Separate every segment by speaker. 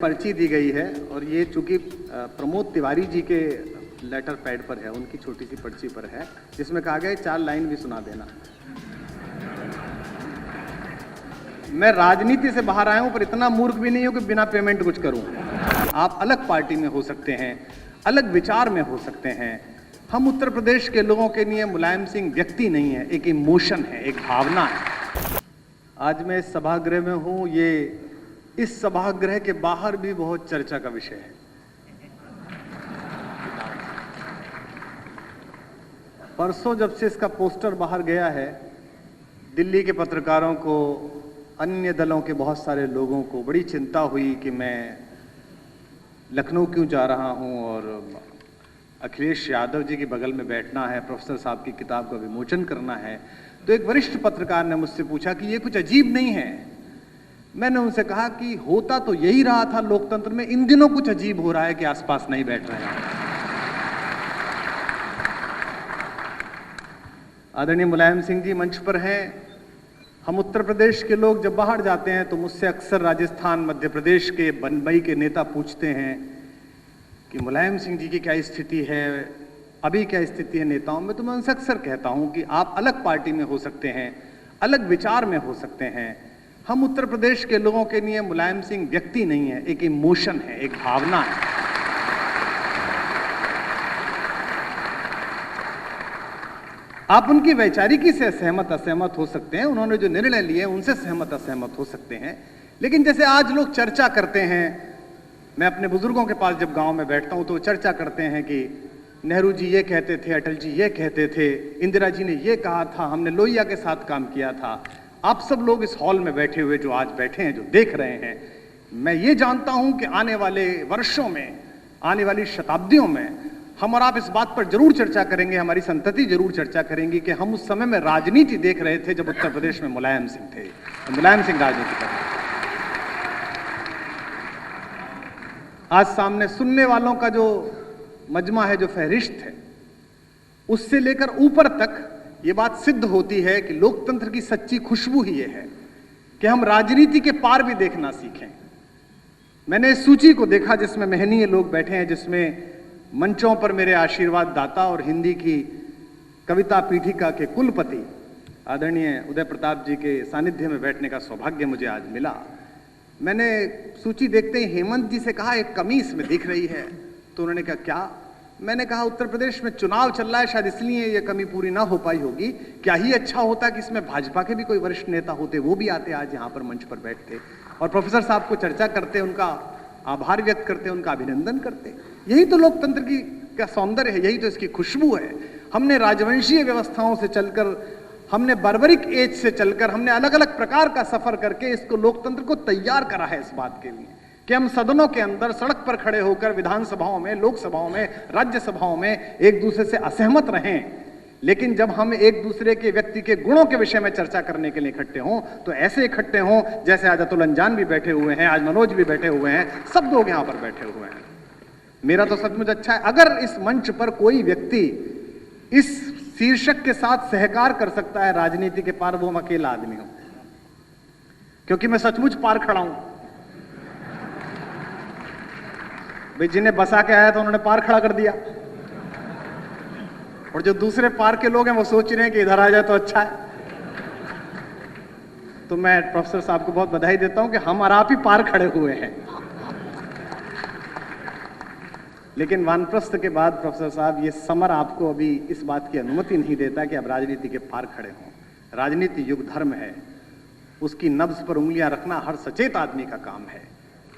Speaker 1: पर्ची दी गई है और ये चूंकि प्रमोद तिवारी जी के लेटर पैड पर है, उनकी छोटी सी पर्ची पर है, जिसमें कहा गया है 4 लाइन भी सुना देना। मैं राजनीति से बाहर आया हूं, पर इतना मूर्ख भी नहीं हूं कि बिना पेमेंट कुछ करूं। आप अलग पार्टी में हो सकते हैं, अलग विचार में हो सकते हैं। हम उत्तर प्रदेश के लोगों के लिए मुलायम सिंह व्यक्ति नहीं है, एक इमोशन है, एक भावना है। आज मैं इस सभागृह में हूं, ये इस सभागृह के बाहर भी बहुत चर्चा का विषय है। परसों जब से इसका पोस्टर बाहर गया है, दिल्ली के पत्रकारों को, अन्य दलों के बहुत सारे लोगों को बड़ी चिंता हुई कि मैं लखनऊ क्यों जा रहा हूं और अखिलेश यादव जी के बगल में बैठना है, प्रोफेसर साहब की किताब का विमोचन करना है। तो एक वरिष्ठ पत्रकार ने मुझसे पूछा कि ये कुछ अजीब नहीं है। मैंने उनसे कहा कि होता तो यही रहा था लोकतंत्र में, इन दिनों कुछ अजीब हो रहा है कि आसपास नहीं बैठ रहे हैं। आदरणीय मुलायम सिंह जी मंच पर हैं। हम उत्तर प्रदेश के लोग जब बाहर जाते हैं तो मुझसे अक्सर राजस्थान, मध्य प्रदेश के, बम्बई के नेता पूछते हैं कि मुलायम सिंह जी की क्या स्थिति है, अभी क्या स्थिति है नेताओं में। तो मैं उनसे अक्सर कहता हूं कि आप अलग पार्टी में हो सकते हैं, अलग विचार में हो सकते हैं। हम उत्तर प्रदेश के लोगों के लिए मुलायम सिंह व्यक्ति नहीं है, एक इमोशन है, एक भावना है। आप उनकी वैचारिकी से सहमत असहमत हो सकते हैं, उन्होंने जो निर्णय लिए उनसे सहमत असहमत हो सकते हैं, लेकिन जैसे आज लोग चर्चा करते हैं, मैं अपने बुजुर्गों के पास जब गांव में बैठता हूं तो चर्चा करते हैं कि नेहरू जी ये कहते थे, अटल जी ये कहते थे, इंदिरा जी ने ये कहा था, हमने लोहिया के साथ काम किया था। आप सब लोग इस हॉल में बैठे हुए जो आज बैठे हैं, जो देख रहे हैं, मैं ये जानता हूं कि आने वाले वर्षों में, आने वाली शताब्दियों में हम और आप इस बात पर जरूर चर्चा करेंगे, हमारी संतति जरूर चर्चा करेंगे कि हम उस समय में राजनीति देख रहे थे जब उत्तर प्रदेश में मुलायम सिंह थे, मुलायम सिंह राजनीति कर रहे थे। आज सामने सुनने वालों का जो मजमा है, जो फहरिस्त है, उससे लेकर ऊपर तक ये बात सिद्ध होती है कि लोकतंत्र की सच्ची खुशबू ही ये है कि हम राजनीति के पार भी देखना सीखें। मैंने इस सूची को देखा जिसमें महनीय लोग बैठे हैं, जिसमें मंचों पर मेरे आशीर्वाद दाता और हिंदी की कविता पीठिका के कुलपति आदरणीय उदय प्रताप जी के सानिध्य में बैठने का सौभाग्य मुझे आज मिला। मैंने सूची देखते ही हेमंत जी से कहा एक कमी इसमें दिख रही है, तो उन्होंने कहा क्या? मैंने कहा उत्तर प्रदेश में चुनाव चल रहा है, शायद इसलिए ये कमी पूरी ना हो पाई होगी। क्या ही अच्छा होता कि इसमें भाजपा के भी कोई वरिष्ठ नेता होते, वो भी आते, आज यहाँ पर मंच पर बैठते और प्रोफेसर साहब को चर्चा करते, उनका आभार व्यक्त करते, उनका अभिनंदन करते। यही तो लोकतंत्र की का सौंदर्य है, यही तो इसकी खुशबू है। हमने राजवंशीय व्यवस्थाओं से चलकर, हमने बार्बरिक एज से चलकर, हमने अलग अलग प्रकार का सफर करके इसको, लोकतंत्र को तैयार करा है इस बात के लिए कि हम सदनों के अंदर, सड़क पर खड़े होकर, विधानसभाओं में, लोकसभाओं में, राज्यसभाओं में एक दूसरे से असहमत रहें, लेकिन जब हम एक दूसरे के व्यक्ति के गुणों के विषय में चर्चा करने के लिए इकट्ठे हों तो ऐसे इकट्ठे हों जैसे आज अतुल अंजान भी बैठे हुए हैं, आज मनोज भी बैठे हुए हैं, सब लोग यहां पर बैठे हुए हैं। मेरा तो सचमुच अच्छा है अगर इस मंच पर कोई व्यक्ति इस शीर्षक के साथ सहकार कर सकता है राजनीति के पार, वो हम अकेला आदमी हूं, क्योंकि मैं सचमुच पार खड़ा हूं। भाई जिन्हें बसा के आया था उन्होंने पार खड़ा कर दिया, और जो दूसरे पार के लोग हैं वो सोच रहे हैं कि इधर आ जाए तो अच्छा है। तो मैं प्रोफेसर साहब को बहुत बधाई देता हूं कि हम और आप ही पार खड़े हुए हैं। लेकिन वानप्रस्थ के बाद प्रोफेसर साहब, ये समर आपको अभी इस बात की अनुमति नहीं देता कि आप राजनीति के पार खड़े हों। राजनीति युग धर्म है, उसकी नब्ज पर उंगलियां रखना हर सचेत आदमी का काम है,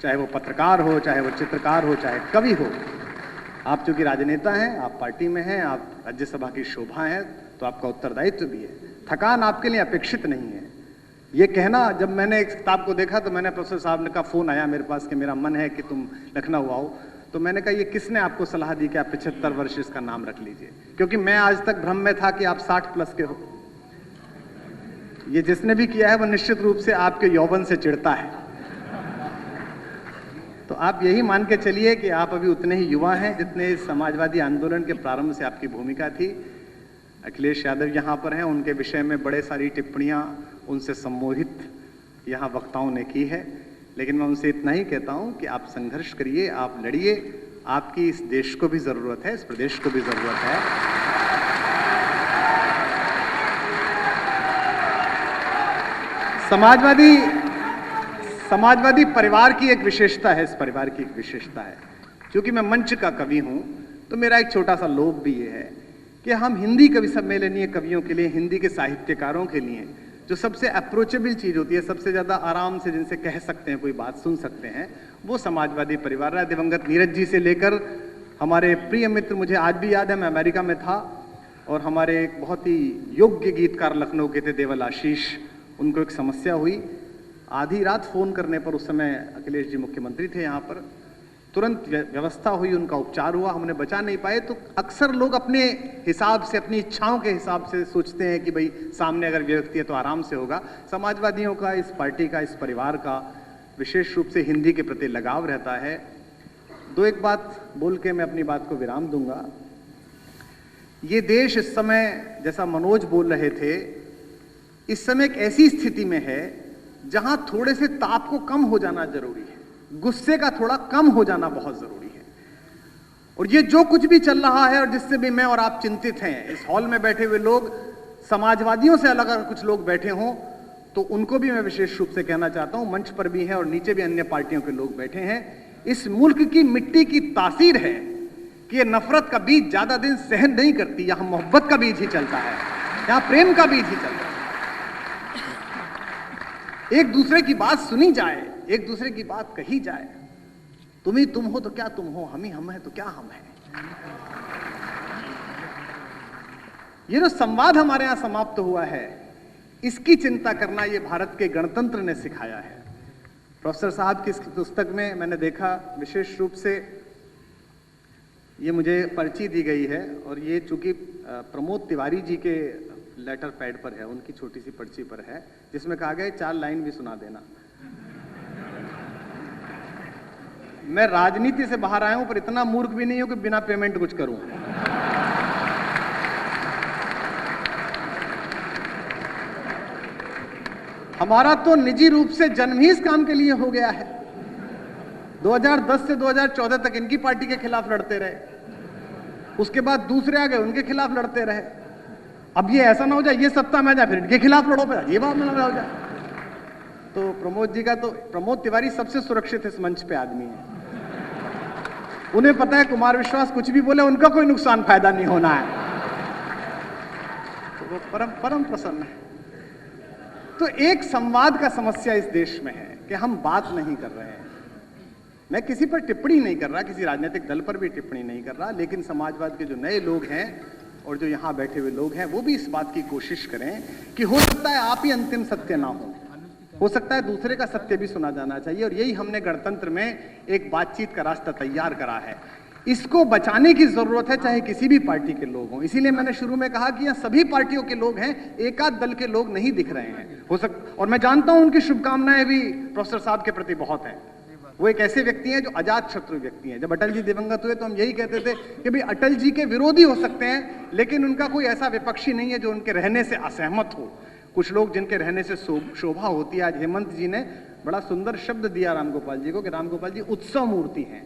Speaker 1: चाहे वो पत्रकार हो, चाहे वो चित्रकार हो, चाहे कवि हो। आप चूंकि राजनेता हैं, आप पार्टी में हैं, आप राज्यसभा की शोभा हैं, तो आपका उत्तरदायित्व भी है। थकान आपके लिए अपेक्षित नहीं है। ये कहना, जब मैंने एक किताब को देखा तो मैंने प्रोफेसर साहब ने का फोन आया मेरे पास कि मेरा मन है कि तुम लखनऊ आओ, तो मैंने कहा ये किसने आपको सलाह दी कि आप 75 वर्ष इसका नाम रख लीजिए, क्योंकि मैं आज तक भ्रम में था कि आप 60 प्लस के हो। ये जिसने भी किया है वो निश्चित रूप से आपके यौवन से चिढ़ता है। तो आप यही मान के चलिए कि आप अभी उतने ही युवा हैं जितने इस समाजवादी आंदोलन के प्रारंभ से आपकी भूमिका थी। अखिलेश यादव यहाँ पर हैं, उनके विषय में बड़े सारी टिप्पणियां उनसे सम्मोहित यहाँ वक्ताओं ने की है। लेकिन मैं उनसे इतना ही कहता हूं कि आप संघर्ष करिए, आप लड़िए, आपकी इस देश को भी जरूरत है, इस प्रदेश को भी जरूरत है। समाजवादी परिवार की एक विशेषता है, इस परिवार की एक विशेषता है, क्योंकि मैं मंच का कवि हूं, तो मेरा एक छोटा सा लोभ भी ये है कि हम हिंदी कवि सम्मेलनीय कवियों के लिए, हिंदी के साहित्यकारों के लिए जो सबसे अप्रोचेबल चीज होती है, सबसे ज्यादा आराम से जिनसे कह सकते हैं, कोई बात सुन सकते हैं, वो समाजवादी परिवार है। दिवंगत नीरज जी से लेकर हमारे प्रिय मित्र, मुझे आज भी याद है, मैं अमेरिका में था और हमारे एक बहुत ही योग्य गीतकार लखनऊ के थे, देवल आशीष, उनको एक समस्या हुई, आधी रात फोन करने पर, उस समय अखिलेश जी मुख्यमंत्री थे यहाँ पर, तुरंत व्यवस्था हुई, उनका उपचार हुआ, हमने बचा नहीं पाए। तो अक्सर लोग अपने हिसाब से, अपनी इच्छाओं के हिसाब से सोचते हैं कि भाई सामने अगर व्यक्ति है तो आराम से होगा। समाजवादियों का, इस पार्टी का, इस परिवार का विशेष रूप से हिंदी के प्रति लगाव रहता है। दो एक बात बोल के मैं अपनी बात को विराम दूंगा। ये देश इस समय, जैसा मनोज बोल रहे थे, इस समय एक ऐसी स्थिति में है जहां थोड़े से ताप को कम हो जाना जरूरी है, गुस्से का थोड़ा कम हो जाना बहुत जरूरी है। और ये जो कुछ भी चल रहा है और जिससे भी मैं और आप चिंतित हैं, इस हॉल में बैठे हुए लोग समाजवादियों से अलग अगर कुछ लोग बैठे हों तो उनको भी मैं विशेष रूप से कहना चाहता हूं, मंच पर भी हैं और नीचे भी अन्य पार्टियों के लोग बैठे हैं। इस मुल्क की मिट्टी की तासीर है कि ये नफरत का बीज ज्यादा दिन सहन नहीं करती, यहां मोहब्बत का बीज ही चलता है, यहां प्रेम का बीज ही चलता है। एक दूसरे की बात सुनी जाए, एक दूसरे की बात कही जाए, तुम ही तुम हो तो क्या तुम हो, हम ही हम है तो क्या हम है। ये जो संवाद हमारे यहां समाप्त हुआ है, इसकी चिंता करना ये भारत के गणतंत्र ने सिखाया है। प्रोफेसर साहब की इस पुस्तक में मैंने देखा, विशेष रूप से ये मुझे पर्ची दी गई है और ये चूंकि प्रमोद तिवारी जी के लेटर पैड पर है, उनकी छोटी सी पर्ची पर है, जिसमें कहा गया 4 लाइन भी सुना देना। मैं राजनीति से बाहर आया हूं, पर इतना मूर्ख भी नहीं हूं कि बिना पेमेंट कुछ करूं। हमारा तो निजी रूप से जन्म ही इस काम के लिए हो गया है। 2010 से 2014 तक इनकी पार्टी के खिलाफ लड़ते रहे, उसके बाद दूसरे आ गए, उनके खिलाफ लड़ते रहे। अब ये ऐसा ना हो जाए ये सत्ता में जाए फिर इनके खिलाफ लड़ो, पे ये बात ना हो जाए। तो प्रमोद जी का, तो प्रमोद तिवारी सबसे सुरक्षित इस मंच पे आदमी है। उन्हें पता है कुमार विश्वास कुछ भी बोले उनका कोई नुकसान फायदा नहीं होना है, तो वो परम प्रसन्न है। तो एक संवाद का समस्या इस देश में है कि हम बात नहीं कर रहे हैं। मैं किसी पर टिप्पणी नहीं कर रहा, किसी राजनीतिक दल पर भी टिप्पणी नहीं कर रहा, लेकिन समाजवाद के जो नए लोग हैं और जो यहां बैठे हुए लोग हैं, वो भी इस बात की कोशिश करें कि हो सकता है आप ही अंतिम सत्य ना हो सकता है दूसरे का सत्य भी सुना जाना चाहिए। और यही हमने गणतंत्र में एक बातचीत का रास्ता तैयार करा है। इसको बचाने की जरूरत है, चाहे किसी भी पार्टी के लोग हों। इसीलिए मैंने शुरू में कहा कि यह सभी पार्टियों के लोग हैं, एकाध दल के लोग नहीं दिख रहे हैं। और मैं जानता हूं उनकी शुभकामनाएं भी प्रोफेसर साहब के प्रति बहुत है। वो एक ऐसे व्यक्ति हैं जो अजात शत्रु व्यक्ति हैं। जब अटल जी दिवंगत हुए तो हम यही कहते थे कि भाई अटल जी के विरोधी हो सकते हैं, लेकिन उनका कोई ऐसा विपक्षी नहीं है जो उनके रहने से असहमत हो। कुछ लोग जिनके रहने से शोभा होती है। आज हेमंत जी ने बड़ा सुंदर शब्द दिया रामगोपाल जी को कि रामगोपाल जी उत्सव मूर्ति हैं।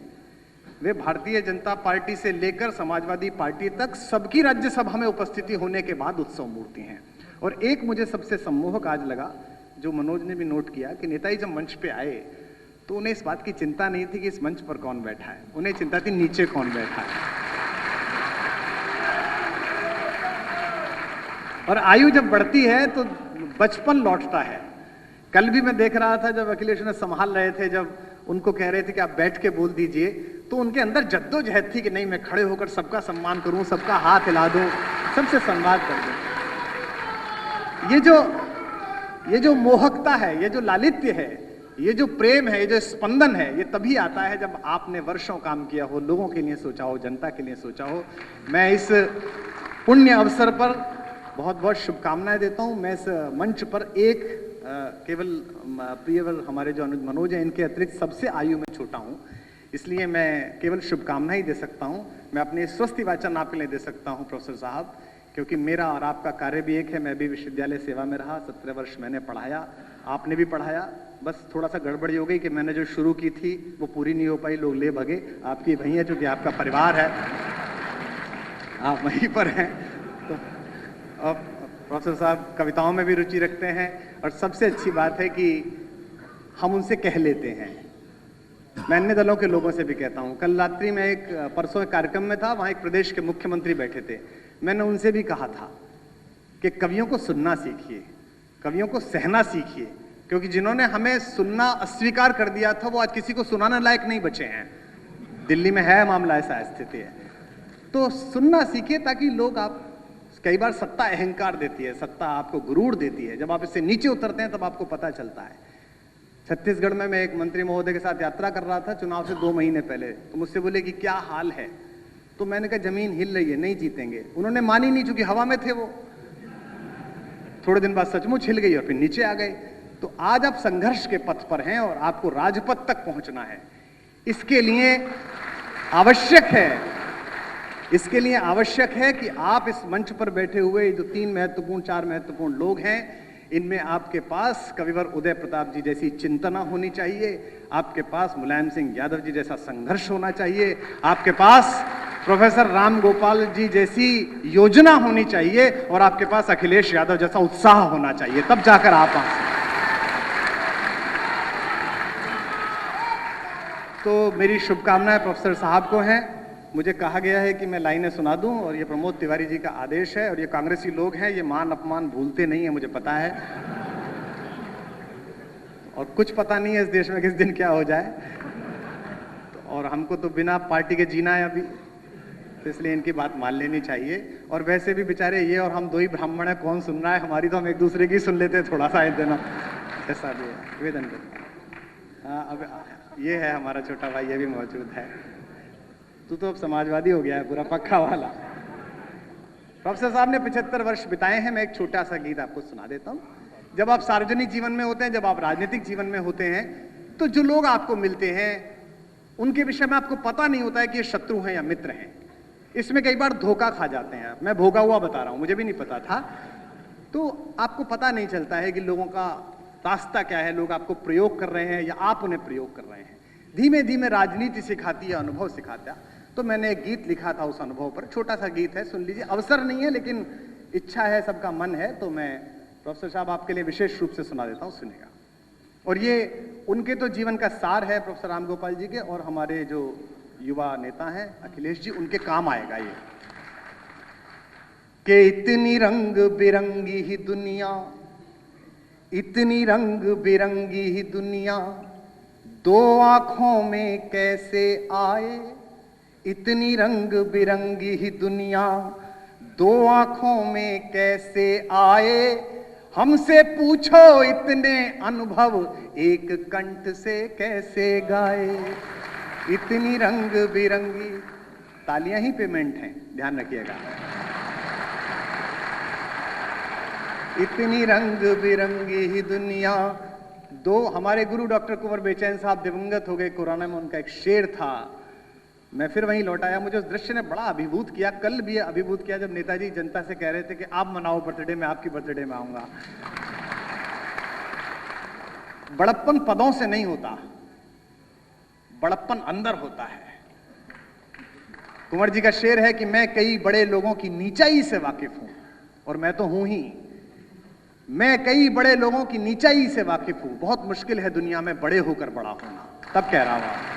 Speaker 1: वे भारतीय जनता पार्टी से लेकर समाजवादी पार्टी तक सबकी राज्यसभा में उपस्थिति होने के बाद उत्सव मूर्ति हैं। और एक मुझे सबसे सम्मोहक आज लगा, जो मनोज ने भी नोट किया, कि नेताजी जब मंच पे आए तो उन्हें इस बात की चिंता नहीं थी कि इस मंच पर कौन बैठा है, उन्हें चिंता थी नीचे कौन बैठा है। और आयु जब बढ़ती है तो बचपन लौटता है। कल भी मैं देख रहा था जब अखिलेश ने संभाल रहे थे, जब उनको कह रहे थे कि आप बैठ के बोल दीजिए, तो उनके अंदर जद्दोजहद थी कि नहीं मैं खड़े होकर सबका सम्मान करूं, सबका हाथ हिला दूं, सबसे संवाद कर दूं। ये जो मोहकता है, ये जो लालित्य है, ये जो प्रेम है, ये जो स्पंदन है, ये तभी आता है जब आपने वर्षों काम किया हो, लोगों के लिए सोचा हो, जनता के लिए सोचा हो। मैं इस पुण्य अवसर पर बहुत बहुत शुभकामनाएं देता हूं। मैं इस मंच पर एक केवल प्रियवर हमारे जो अनुज मनोज हैं, इनके अतिरिक्त सबसे आयु में छोटा हूं, इसलिए मैं केवल शुभकामनाएं ही दे सकता हूं। मैं अपने स्वस्ति वाचन आपके लिए दे सकता हूं प्रोफेसर साहब क्योंकि मेरा और आपका कार्य भी एक है। मैं भी विश्वविद्यालय सेवा में रहा, 17 वर्ष मैंने पढ़ाया, आपने भी पढ़ाया। बस थोड़ा सा गड़बड़ी हो गई कि मैंने जो शुरू की थी वो पूरी नहीं हो पाई, लोग ले भगे। आपकी वही है, चूंकि आपका परिवार है, आप वहीं पर हैं। तो अब प्रोफेसर साहब कविताओं में भी रुचि रखते हैं, और सबसे अच्छी बात है कि हम उनसे कह लेते हैं। मैं अन्य दलों के लोगों से भी कहता हूं। कल रात्रि में परसों एक कार्यक्रम में था, वहां एक प्रदेश के मुख्यमंत्री बैठे थे। मैंने उनसे भी कहा था कि कवियों को सुनना सीखिए, कवियों को सहना सीखिए, क्योंकि जिन्होंने हमें सुनना अस्वीकार कर दिया था वो आज किसी को सुनाने लायक नहीं बचे हैं। दिल्ली में है मामला, ऐसा स्थिति है। तो सुनना सीखिए, ताकि लोग, आप कई बार सत्ता अहंकार देती है, सत्ता आपको गुरूर देती है, जब आप इससे नीचे उतरते हैं तब आपको पता चलता है। छत्तीसगढ़ में मैं एक मंत्री महोदय के साथ यात्रा कर रहा था चुनाव से 2 महीने पहले, तो मुझसे बोले कि क्या हाल है, तो मैंने कहा जमीन हिल रही है, नहीं जीतेंगे। उन्होंने मानी नहीं, चूंकि हवा में थे वो। थोड़े दिन बाद सचमुच हिल गई और फिर नीचे आ गए। तो आज आप संघर्ष के पथ पर हैं और आपको राजपथ तक पहुंचना है। इसके लिए आवश्यक है कि आप इस मंच पर बैठे हुए जो 4 महत्वपूर्ण लोग हैं, इनमें आपके पास कविवर उदय प्रताप जी जैसी चिंतना होनी चाहिए, आपके पास मुलायम सिंह यादव जी जैसा संघर्ष होना चाहिए, आपके पास प्रोफेसर राम गोपाल जी जैसी योजना होनी चाहिए, और आपके पास अखिलेश यादव जैसा उत्साह होना चाहिए, तब जाकर आप आ सकते। तो मेरी शुभकामनाएं प्रोफेसर साहब को हैं। मुझे कहा गया है कि मैं लाइनें सुना दूं, और ये प्रमोद तिवारी जी का आदेश है, और ये कांग्रेसी लोग हैं, ये मान अपमान भूलते नहीं है, मुझे पता है। और कुछ पता नहीं है इस देश में किस दिन क्या हो जाए, और हमको तो बिना पार्टी के जीना है अभी, तो इसलिए इनकी बात मान लेनी चाहिए। और वैसे भी बेचारे ये और हम 2 ही ब्राह्मण हैं, कौन सुन रहा है हमारी, तो हम एक दूसरे की सुन लेते हैं, थोड़ा सा देना, ऐसा भी है। निवेदन करता। हाँ, अब ये है हमारा छोटा भाई, ये भी मौजूद है। तू तो अब समाजवादी हो गया है पूरा पक्का वाला। प्रोफेसर साहब ने 75 वर्ष बिताए हैं। मैं एक छोटा सा गीत आपको सुना देता हूँ। जब आप सार्वजनिक जीवन में होते हैं, जब आप राजनीतिक जीवन में होते हैं, तो जो लोग आपको मिलते हैं उनके विषय में आपको पता नहीं होता है कि ये शत्रु हैं या मित्र हैं। इसमें कई बार धोखा खा जाते हैं। मैं भोगा हुआ बता रहा हूं, मुझे भी नहीं पता था। तो आपको पता नहीं चलता है कि लोगों का रास्ता क्या है, लोग आपको प्रयोग कर रहे हैं या आप उन्हें प्रयोग कर रहे हैं। धीमे धीमे राजनीति सिखाती है, अनुभव सिखाता है। तो मैंने एक गीत लिखा था उस अनुभव पर, छोटा सा गीत है, सुन लीजिए। अवसर नहीं है लेकिन इच्छा है, सबका मन है, तो मैं प्रोफेसर साहब आपके लिए विशेष रूप से सुना देता हूं, सुनिएगा। और ये उनके तो जीवन का सार है, प्रोफेसर राम गोपाल जी के, और हमारे जो युवा नेता हैं अखिलेश जी, उनके काम आएगा ये। कि इतनी रंग बिरंगी ही दुनिया, इतनी रंग बिरंगी ही दुनिया, 2 आंखों में कैसे आए। इतनी रंग बिरंगी ही दुनिया 2 आंखों में कैसे आए। हमसे पूछो इतने अनुभव एक कंठ से कैसे गाए। इतनी रंग बिरंगी, तालियां ही पेमेंट हैं, ध्यान रखिएगा। इतनी रंग बिरंगी ही दुनिया। हमारे गुरु डॉक्टर कुंवर बेचैन साहब दिवंगत हो गए कोरोना में, उनका एक शेर था, मैं फिर वहीं लौट आया। मुझे उस दृश्य ने बड़ा अभिभूत किया, कल भी अभिभूत किया, जब नेताजी जनता से कह रहे थे कि आप मनाओ बर्थडे, मैं आपकी बर्थडे में आऊंगा। बड़प्पन पदों से नहीं होता, बड़प्पन अंदर होता है। कुंवर जी का शेर है कि मैं कई बड़े लोगों की नीचाई से वाकिफ हूं, और मैं तो हूं ही। मैं कई बड़े लोगों की नीचाई से वाकिफ हूं, बहुत मुश्किल है दुनिया में बड़े होकर बड़ा होना। तब कह रहा हूं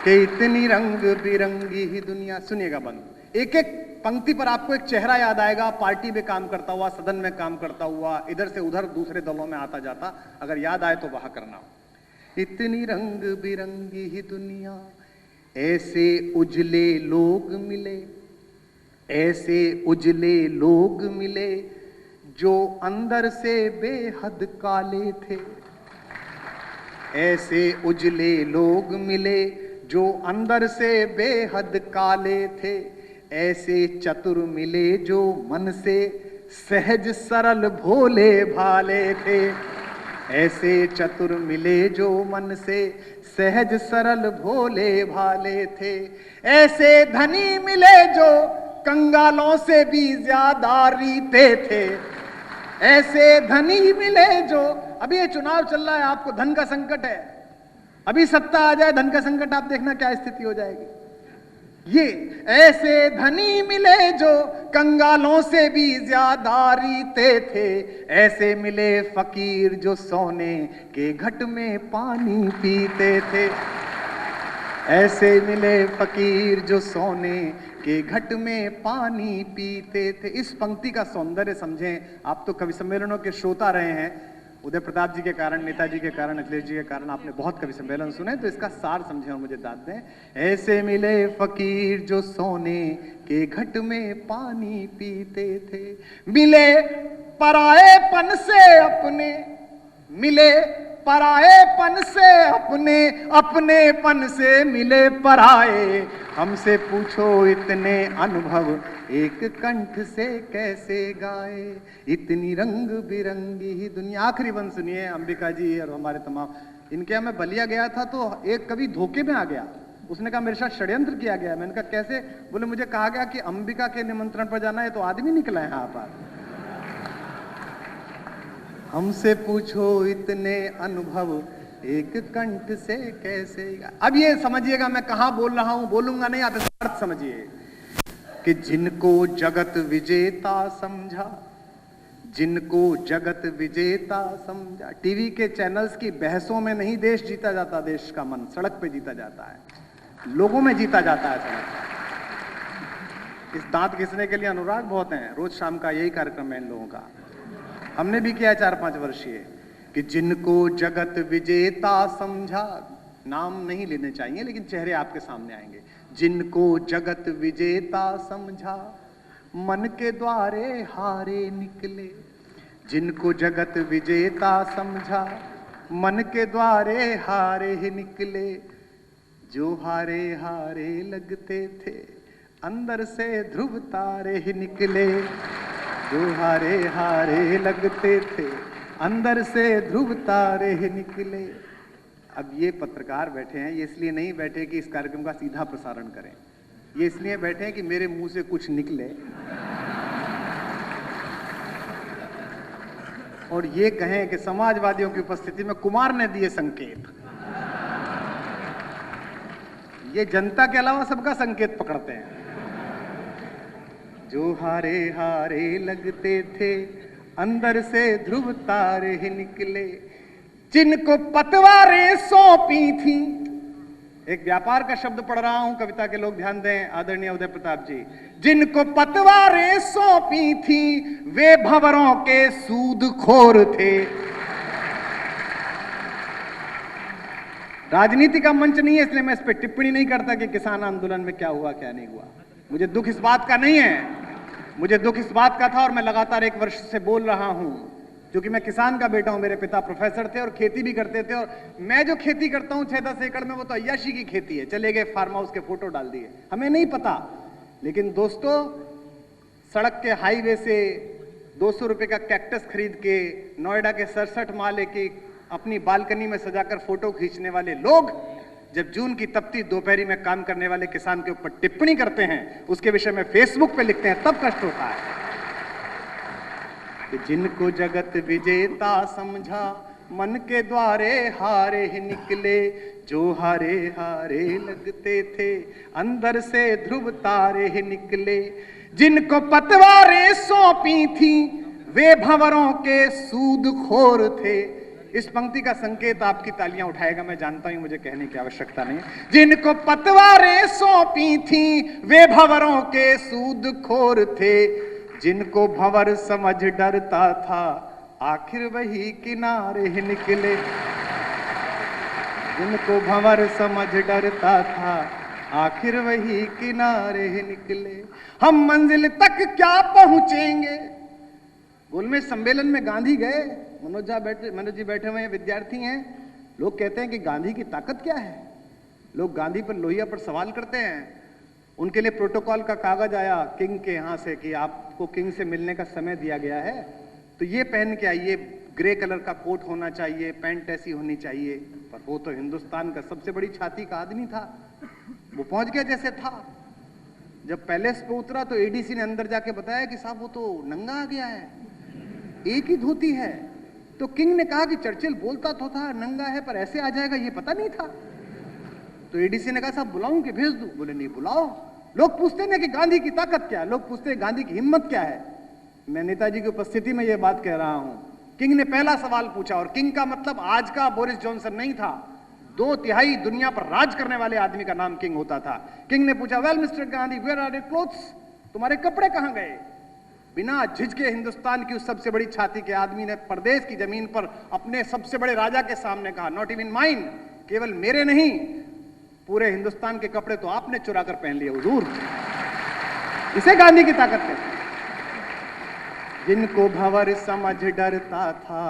Speaker 1: कि इतनी रंग बिरंगी ही दुनिया। सुनिएगा बंद, एक एक पंक्ति पर आपको एक चेहरा याद आएगा, पार्टी में काम करता हुआ, सदन में काम करता हुआ, इधर से उधर दूसरे दलों में आता जाता। अगर याद आए तो वहां करना। इतनी रंग बिरंगी ही दुनिया, ऐसे उजले लोग मिले, ऐसे उजले लोग मिले, जो अंदर से बेहद काले थे। ऐसे उजले लोग मिले जो अंदर से बेहद काले थे। ऐसे चतुर मिले जो मन से सहज सरल भोले भाले थे। ऐसे चतुर मिले जो मन से सहज सरल भोले भाले थे। ऐसे धनी मिले जो कंगालों से भी ज्यादा रीते थे, ऐसे धनी मिले जो। अभी ये चुनाव चल रहा है, आपको धन का संकट है, अभी सत्ता आ जाए धन का संकट, आप देखना क्या स्थिति हो जाएगी। ये ऐसे धनी मिले जो कंगालों से भी ज्यादा रीते थे, ऐसे मिले फकीर जो सोने के घट में पानी पीते थे, ऐसे मिले फकीर जो सोने के घट में पानी पीते थे। इस पंक्ति का सौंदर्य समझें। आप तो कवि सम्मेलनों के श्रोता रहे हैं, उदय प्रताप जी के कारण, नेताजी के कारण, अखिलेश जी के कारण आपने बहुत कवि सम्मेलन सुने, तो इसका सार समझें और मुझे दाद दें। ऐसे मिले फकीर जो सोने के घट में पानी पीते थे, मिले पराएपन से अपने, मिले पराएपन से अपने, अपनेपन से मिले पराए। हमसे पूछो इतने अनुभव एक कंठ से कैसे गाए, इतनी रंग बिरंगी ही दुनिया। आखिरी बंद सुनिए, अंबिका जी और हमारे तमाम। इनके यहाँ मैं बलिया गया था तो एक कवि धोखे में आ गया, उसने कहा मेरे साथ षड्यंत्र किया गया। मैंने कहा कैसे? बोले मुझे कहा गया कि अंबिका के निमंत्रण पर जाना है, तो आदमी निकला है यहाँ पर। हमसे पूछो इतने अनुभव एक कंठ से कैसे। अब ये समझिएगा मैं कहां बोल रहा हूं, बोलूंगा नहीं, आप इसका अर्थ समझिए कि जिनको जगत विजेता समझा, जिनको जगत विजेता समझा। टीवी के चैनल्स की बहसों में नहीं देश जीता जाता, देश का मन सड़क पे जीता जाता है, लोगों में जीता जाता है सड़क पे। इस दांत घिसने के लिए अनुराग बहुत हैं, रोज शाम का यही कार्यक्रम है इन लोगों का, हमने भी किया 4-5 वर्षीय। कि जिनको जगत विजेता समझा, नाम नहीं लेने चाहिए लेकिन चेहरे आपके सामने आएंगे। जिनको जगत विजेता समझा, मन के द्वारे हारे निकले। जिनको जगत विजेता समझा, मन के द्वारे हारे ही निकले। जो हारे हारे लगते थे, अंदर से ध्रुव तारे ही निकले। जो हारे हारे लगते थे, अंदर से ध्रुव तारे ही निकले। अब ये पत्रकार बैठे हैं, ये इसलिए नहीं बैठे कि इस कार्यक्रम का सीधा प्रसारण करें, ये इसलिए बैठे हैं कि मेरे मुंह से कुछ निकले और ये कहें कि समाजवादियों की उपस्थिति में कुमार ने दिए संकेत। ये जनता के अलावा सबका संकेत पकड़ते हैं। जो हारे हारे लगते थे, अंदर से ध्रुव तारे ही निकले। जिनको पतवारें सौंपी थी, एक व्यापार का शब्द पढ़ रहा हूं, कविता के लोग ध्यान दें, आदरणीय उदय प्रताप जी। जिनको पतवारें सौंपी थी, वे भंवरों के सूदखोर थे। राजनीति का मंच नहीं है इसलिए मैं इस पर टिप्पणी नहीं करता कि किसान आंदोलन में क्या हुआ क्या नहीं हुआ। मुझे दुख इस बात का नहीं है, मुझे दुख इस बात का था और मैं लगातार 1 वर्ष से बोल रहा हूं, क्योंकि मैं किसान का बेटा हूं। मेरे पिता प्रोफेसर थे और खेती भी करते थे, और मैं जो खेती करता हूं 6-10 एकड़ में, वो तो अय्याशी की खेती है। चले गए फार्म हाउस के फोटो डाल दिए, हमें नहीं पता। लेकिन दोस्तों, सड़क के हाईवे से 200 रुपए का कैक्टस खरीद के नोएडा के 67 माले की अपनी बालकनी में सजाकर फोटो खींचने वाले लोग जब जून की तपती दोपहरी में काम करने वाले किसान के ऊपर टिप्पणी करते हैं, उसके विषय में फेसबुक पे लिखते हैं, तब कष्ट होता है। कि जिनको जगत विजेता समझा, मन के द्वारे हारे ही निकले। जो हारे हारे लगते थे, अंदर से ध्रुव तारे ही निकले। जिनको पतवारें सौंपी थी, वे भंवरों के सूदखोर थे। इस पंक्ति का संकेत आपकी तालियां उठाएगा, मैं जानता हूं, मुझे कहने की आवश्यकता नहीं। जिनको पतवारें सौंपी थी, वे भंवरों के सूदखोर थे। जिनको भंवर समझ डरता था, आखिर वही किनारे ही निकले। जिनको भंवर समझ डरता था, आखिर वही किनारे ही निकले। हम मंजिल तक क्या पहुंचेंगे। गोलमेज सम्मेलन में गांधी गए, मनोज जी बैठे हुए हैं, विद्यार्थी हैं। लोग कहते हैं कि गांधी की ताकत क्या है। लोग गांधी पर, लोहिया पर सवाल करते हैं। उनके लिए प्रोटोकॉल का कागज आया किंग के यहाँ से कि आपको किंग से मिलने का समय दिया गया है, तो ये पहन के आइए, ग्रे कलर का कोट होना चाहिए, पैंट ऐसी होनी चाहिए। पर वो तो हिंदुस्तान का सबसे बड़ी छाती का आदमी था, वो पहुंच गया जैसे था। जब पैलेस पे उतरा तो एडीसी ने अंदर जाके बताया कि साहब वो तो नंगा आ गया है, एक ही धोती है। तो किंग ने कहा कि चर्चिल बोलता तो था नंगा है, पर ऐसे आ जाएगा ये पता नहीं था। तो एडीसी ने कहा साहब बुलाऊं कि भेज दूं? बोले नहीं, बुलाओ। लोग पूछते ना कि गांधी की ताकत क्या है, लोग पूछते हैं गांधी की हिम्मत क्या है। मैं नेताजी की उपस्थिति में ये बात कह रहा हूं। किंग ने पहला सवाल पूछा, और किंग का मतलब आज का बोरिस जॉनसन नहीं था, 2/3 दुनिया पर राज करने वाले आदमी का नाम किंग होता था। किंग ने पूछा, well Mister Gandhi, where are your clothes? तुम्हारे कपड़े कहां गए? बिना झिझके हिंदुस्तान की उस सबसे बड़ी छाती के आदमी ने परदेश की जमीन पर अपने सबसे बड़े राजा के सामने कहा, नॉट इवन माइन, केवल मेरे नहीं, पूरे हिंदुस्तान के कपड़े तो आपने चुरा कर पहन लिए हुजूर। इसे गांधी की ताकत है। जिनको भंवर समझ डरता था,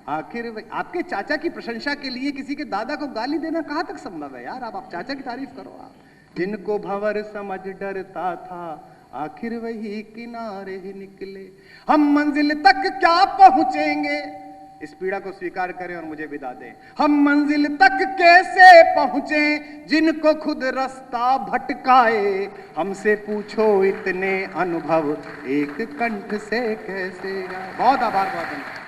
Speaker 1: आखिर आपके चाचा की प्रशंसा के लिए किसी के दादा को गाली देना कहां तक संभव है यार? आप चाचा की तारीफ करो। आप जिनको भंवर समझ डरता था, आखिर वही किनारे ही निकले। हम मंजिल तक क्या पहुंचेंगे, इस पीड़ा को स्वीकार करें और मुझे विदा दें। हम मंजिल तक कैसे पहुंचे, जिनको खुद रास्ता भटकाए। हमसे पूछो इतने अनुभव एक कंठ से कैसे आए। बहुत आभार, बहुत धन्यवाद।